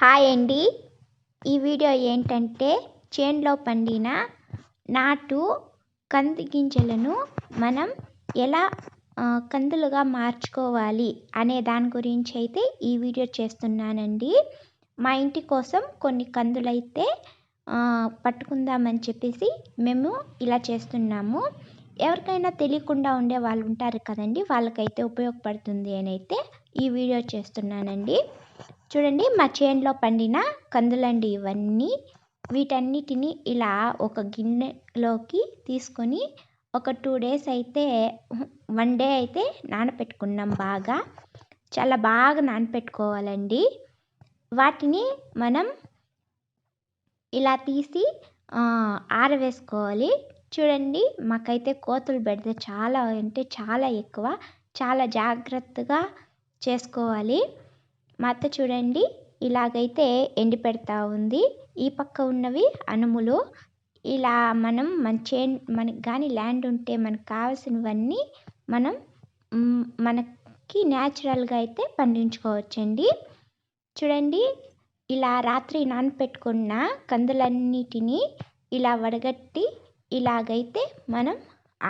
Hi అండి. ఈ video ఏంటంటే చేనులో పండిన నాటు కంది గింజలను మనం ఎలా కందులుగా మార్చుకోవాలి అనే దాని గురించి అయితే ఈ వీడియో చేస్తున్నానండి. మా ఇంటి కోసం కొన్ని కందులైతే పట్టుకుందామని చెప్పేసి మేము ఇలా చేస్తున్నాము. ఎవరికైనా తెలియకుండా ఉండే వాళ్ళు ఉంటారు కదండి, వాళ్ళకైతే ఉపయోగపడుతుంది అని అయితే ఈ వీడియో చేస్తున్నానండి. చూడండి, మా చేనులో పండిన కందులండి ఇవన్నీ. వీటన్నిటిని ఇలా ఒక గిన్నెలోకి తీసుకొని ఒక 2 days అయితే 1 day అయితే నానపెట్టుకున్నాం. చాలా బాగా నానపెట్టుకోవాలండి. వాటిని మనం ఇలా తీసి ఆరవేసుకోవాలి. చూడండి, మాకైతే కోతులు పెడితే చాలా అంటే చాలా ఎక్కువ, చాలా జాగ్రత్తగా చేసుకోవాలి. మా అత్త చూడండి ఇలాగైతే ఎండి పెడతా ఉంది. ఈ పక్క ఉన్నవి అనుములు. ఇలా మనం మనకి కానీ ల్యాండ్ ఉంటే మనకు కావాల్సినవన్నీ మనం మనకి న్యాచురల్గా అయితే పండించుకోవచ్చండి. చూడండి, ఇలా రాత్రి నానపెట్టుకున్న కందులన్నిటినీ ఇలా వడగట్టి ఇలాగైతే మనం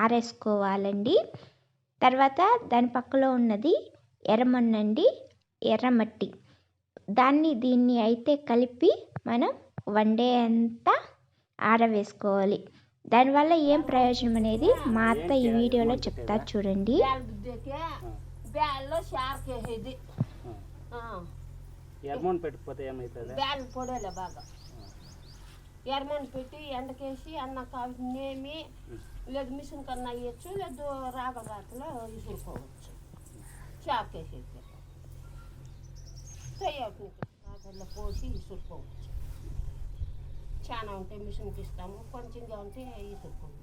ఆరేసుకోవాలండి. తర్వాత దాని పక్కలో ఉన్నది ఎర్రమన్నండి, ఎర్రమట్టి. దీన్ని అయితే కలిపి మనం 1 day అంతా ఆరవేసుకోవాలి. దానివల్ల ఏం ప్రయోజనం అనేది మా అత్త ఈ వీడియోలో చెప్తారు చూడండి. ఎర్మన్ పెట్టి ఎండకేసి అన్న కానేమి లేదు, మిషన్ కన్నా వేయచ్చు, లేదు రాగరాతలో విసురుకోవచ్చు. చాకేసి రాగల్లో పోసి విసురుకోవచ్చు. చాలా ఉంటే మిషన్కి ఇస్తాము, కొంచెంగా ఉంటే విసురుకోవచ్చు.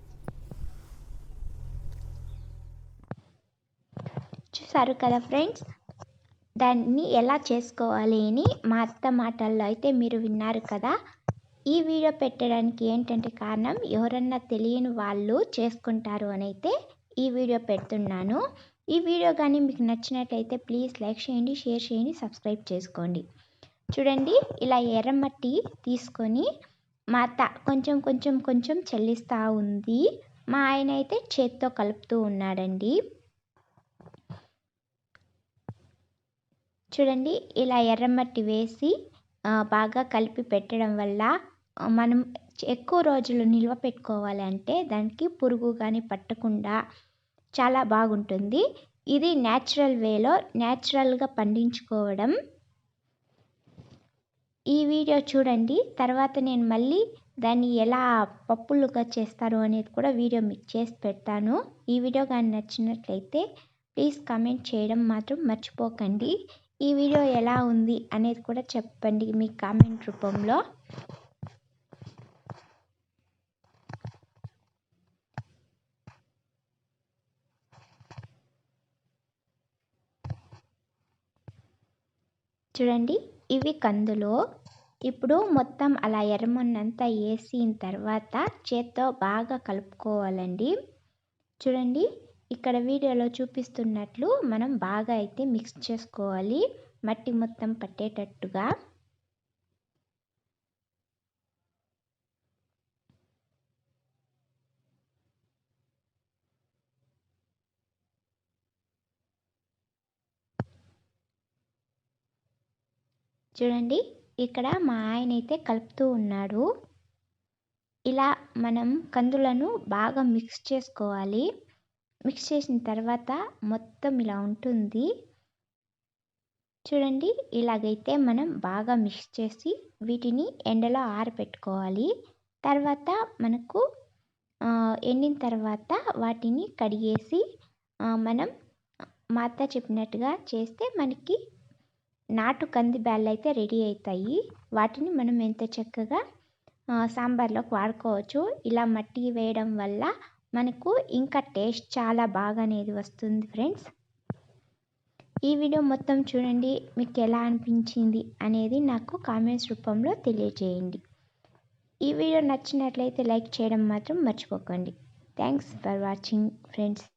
చూసారు కదా ఫ్రెండ్స్, దాన్ని ఎలా చేసుకోవాలి అని మా అత్త మాటల్లో అయితే మీరు విన్నారు కదా. ఈ వీడియో పెట్టడానికి ఏంటంటే కారణం, ఎవరన్నా తెలియని వాళ్ళు చేసుకుంటారు అని అయితే ఈ వీడియో పెడుతున్నాను. ఈ వీడియో కానీ మీకు నచ్చినట్లయితే ప్లీజ్ లైక్ చేయండి, షేర్ చేయండి, సబ్స్క్రైబ్ చేసుకోండి. చూడండి, ఇలా ఎర్రమట్టి తీసుకొని మా అత్త కొంచెం కొంచెం కొంచెం చెల్లిస్తూ ఉంది. మా ఆయన అయితే చేత్తో కలుపుతూ ఉన్నాడండి. చూడండి, ఇలా ఎర్రమట్టి వేసి బాగా కలిపి పెట్టడం వల్ల మనం ఎక్కువ రోజులు నిల్వ పెట్టుకోవాలి అంటే దానికి పురుగు కానీ పట్టకుండా చాలా బాగుంటుంది. ఇది న్యాచురల్ వేలో న్యాచురల్గా పండించుకోవడం. ఈ వీడియో చూడండి, తర్వాత నేను మళ్ళీ దాన్ని ఎలా పప్పులుగా చేస్తారు అనేది కూడా వీడియో మీకు చేసి పెడతాను. ఈ వీడియో కానీ నచ్చినట్లయితే ప్లీజ్ కామెంట్ చేయడం మాత్రం మర్చిపోకండి. ఈ వీడియో ఎలా ఉంది అనేది కూడా చెప్పండి మీ కామెంట్ రూపంలో. చూడండి, ఇవి కందులు. ఇప్పుడు మొత్తం అలా ఎర్రమన్నంతా వేసిన తర్వాత చేత్తో బాగా కలుపుకోవాలండి. చూడండి, ఇక్కడ వీడియోలో చూపిస్తున్నట్లు మనం బాగా అయితే మిక్స్ చేసుకోవాలి, మట్టి మొత్తం పట్టేటట్టుగా. చూడండి, ఇక్కడ మా ఆయన అయితే కలుపుతూ ఉన్నాడు. ఇలా మనం కందులను బాగా మిక్స్ చేసుకోవాలి. మిక్స్ చేసిన తర్వాత మొత్తం ఇలా ఉంటుంది. చూడండి, ఇలాగైతే మనం బాగా మిక్స్ చేసి వీటిని ఎండలో ఆరబెట్టుకోవాలి. తర్వాత మనకు ఎండిన తర్వాత వాటిని కడిగేసి మనం మా అత్త చెప్పినట్టుగా చేస్తే మనకి నాటు కంది బ్యాళ్ళు అయితే రెడీ అవుతాయి. వాటిని మనం ఎంత చక్కగా సాంబార్లోకి వాడుకోవచ్చు. ఇలా మట్టి వేయడం వల్ల మనకు ఇంకా టేస్ట్ చాలా బాగా అనేది వస్తుంది ఫ్రెండ్స్. ఈ వీడియో మొత్తం చూడండి, మీకు ఎలా అనిపించింది అనేది నాకు కామెంట్స్ రూపంలో తెలియజేయండి. ఈ వీడియో నచ్చినట్లయితే లైక్ చేయడం మాత్రం మర్చిపోకండి. Thanks for watching friends.